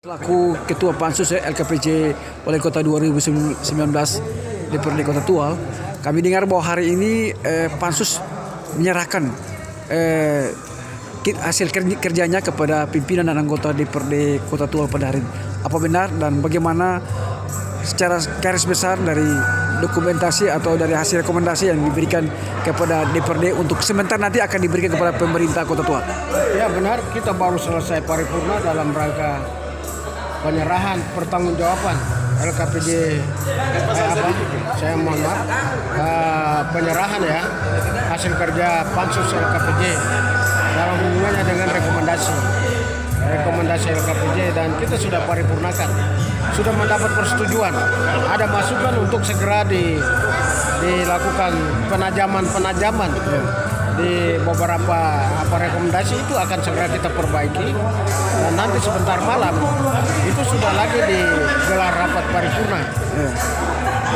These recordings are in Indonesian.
Selaku Ketua Pansus LKPJ Wali Kota 2019 DPRD Kota Tual, kami dengar bahwa hari ini Pansus menyerahkan hasil kerjanya kepada pimpinan dan anggota DPRD Kota Tual pada hari ini. Apa benar dan bagaimana secara garis besar dari dokumentasi atau dari hasil rekomendasi yang diberikan kepada DPRD untuk sementara nanti akan diberikan kepada pemerintah Kota Tual? Ya benar, kita baru selesai paripurna dalam rangka penyerahan pertanggungjawaban LKPJ penyerahan ya hasil kerja Pansus LKPJ dalam hubungannya dengan rekomendasi LKPJ, dan kita sudah paripurnakan, sudah mendapat persetujuan, ada masukan untuk segera dilakukan penajaman di beberapa rekomendasi itu akan segera kita perbaiki, dan nanti sebentar malam itu sudah lagi digelar rapat paripurna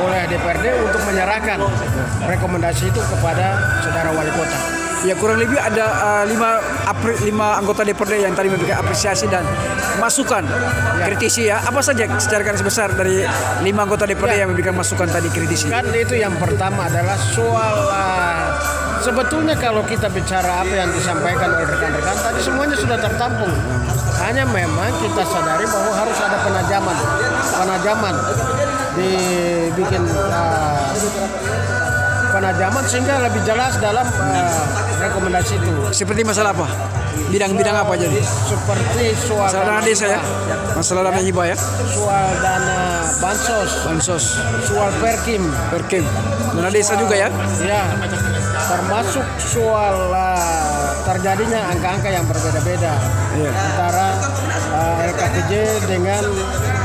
oleh DPRD untuk menyerahkan rekomendasi itu kepada saudara wali kota. Ya, kurang lebih ada 5 anggota DPRD yang tadi memberikan apresiasi dan masukan kritisi ya. Apa saja secara garis besar dari 5 anggota DPRD yang memberikan masukan tadi kritisi? Kan itu yang pertama adalah soal sebetulnya kalau kita bicara apa yang disampaikan oleh rekan-rekan tadi semuanya sudah tertampung. Hanya memang kita sadari bahwa harus ada penajaman dibikin penajaman sehingga lebih jelas dalam rekomendasi itu. Seperti masalah apa? Bidang-bidang apa jadi? Seperti soal dana desa ya, masalah dana hibah ya, soal dana bansos, soal perkim, dana desa juga ya. Ya, termasuk soal terjadinya angka-angka yang berbeda-beda antara LKPJ dengan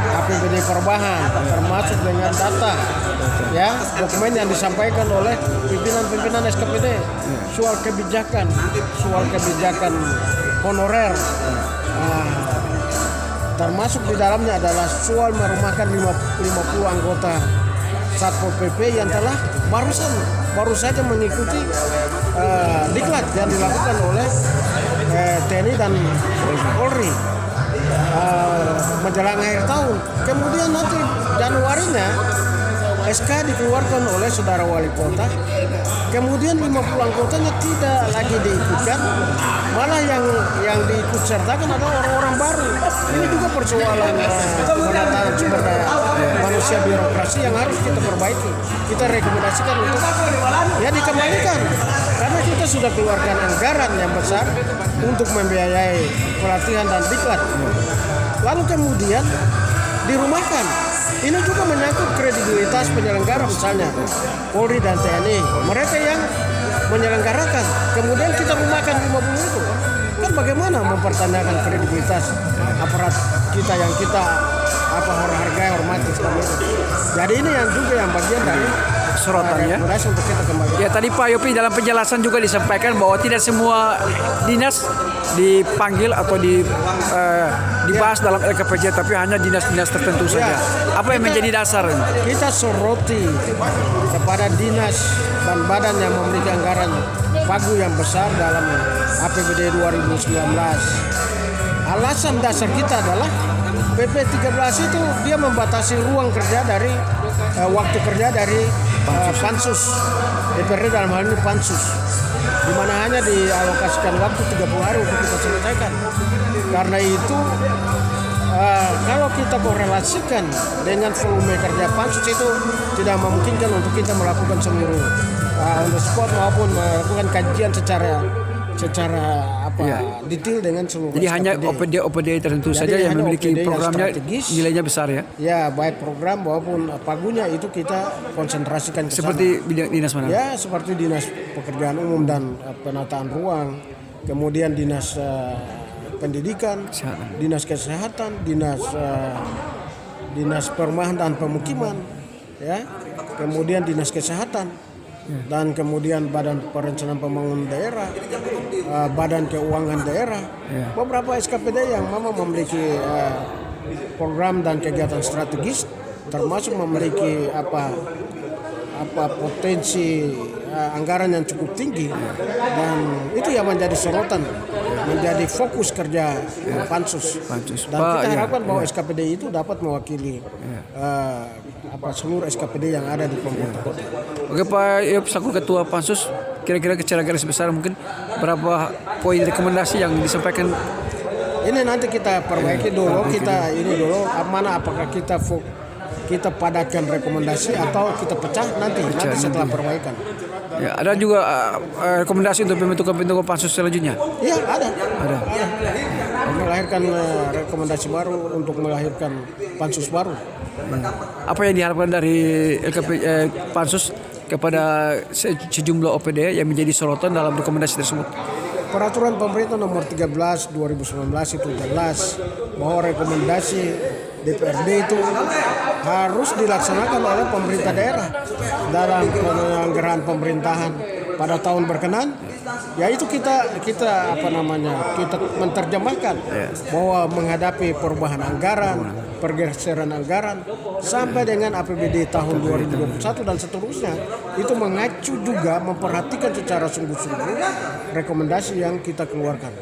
APBD perubahan, termasuk dengan data ya, dokumen yang disampaikan oleh pimpinan SKPD, soal kebijakan honorer, termasuk di dalamnya adalah soal merumahkan 50 anggota Satpol PP yang telah baru saja mengikuti diklat yang dilakukan oleh TNI dan Polri menjelang akhir tahun. Kemudian nanti Januarinya SK dikeluarkan oleh saudara wali kota. Kemudian 50 anggotanya tidak lagi diikutkan, malah yang diikut sertakan adalah orang-orang baru. Ini juga persoalan penataan sumber daya manusia birokrasi yang harus kita perbaiki. Kita rekomendasikan untuk dikembalikan, karena kita sudah keluarkan anggaran yang besar untuk membiayai pelatihan dan diklat. Lalu kemudian dirumahkan. Ini juga menyangkut kredibilitas penyelenggara, misalnya Polri dan TNI, mereka yang menyelenggarakan. Kemudian kita rumahkan 50 itu. Kan bagaimana mempertanyakan kredibilitas aparat kita yang kita hargai, hormati selama ini. Jadi ini yang juga yang bagian dari sorotan ya. Untuk kita kembali. Ya, tadi Pak Yopi dalam penjelasan juga disampaikan bahwa tidak semua dinas dipanggil atau dibahas dalam LKPJ, tapi hanya dinas-dinas tertentu saja. Apa yang menjadi dasar? Kita soroti kepada dinas dan badan yang memiliki anggaran pagu yang besar dalam APBD 2019. Alasan dasar kita adalah PP 13 itu dia membatasi ruang kerja dari waktu kerja dari Pansus DPRD, dalam hal ini Pansus, di mana hanya dialokasikan waktu 30 hari untuk kita selesaikan. Karena itu kalau kita korelasikan dengan volume kerja Pansus itu tidak memungkinkan untuk kita melakukan seluruh on the spot maupun melakukan kajian secara detail dengan seluruh. Jadi hanya OPD tertentu saja yang memiliki programnya nilainya besar ya. Ya, baik program maupun pagunya itu kita konsentrasikan ke seperti dinas mana? Ya, seperti dinas pekerjaan umum dan penataan ruang, kemudian dinas pendidikan, dinas kesehatan, dinas perumahan dan pemukiman, ya, kemudian dinas kesehatan. Dan kemudian Badan Perencanaan Pembangunan Daerah, Badan Keuangan Daerah, beberapa SKPD yang memang memiliki program dan kegiatan strategis, termasuk memiliki potensi anggaran yang cukup tinggi dan itu yang menjadi sorotan, menjadi fokus kerja pansus. Dan kita harapkan bahwa SKPD itu dapat mewakili seluruh SKPD yang ada di pemerintah kota. Oke Pak Yop, selaku Ketua Pansus, kira-kira secara garis besar mungkin berapa poin rekomendasi yang disampaikan? Ini nanti kita perbaiki dulu, apakah kita padatkan rekomendasi atau kita pecah nanti setelah perbaikan. Ya, ada juga rekomendasi untuk pembentukan pansus selanjutnya? Iya, ada. Melahirkan rekomendasi baru untuk melahirkan pansus baru. Apa yang diharapkan dari pansus kepada sejumlah OPD yang menjadi sorotan dalam rekomendasi tersebut? Peraturan pemerintah nomor 13 2019 itu jelas bahwa rekomendasi DPRD itu harus dilaksanakan oleh pemerintah daerah dalam penyelenggaraan pemerintahan pada tahun berkenan. Yaitu kita menerjemahkan bahwa menghadapi perubahan anggaran, pergeseran anggaran sampai dengan APBD tahun 2021 dan seterusnya, itu mengacu juga memperhatikan secara sungguh-sungguh rekomendasi yang kita keluarkan.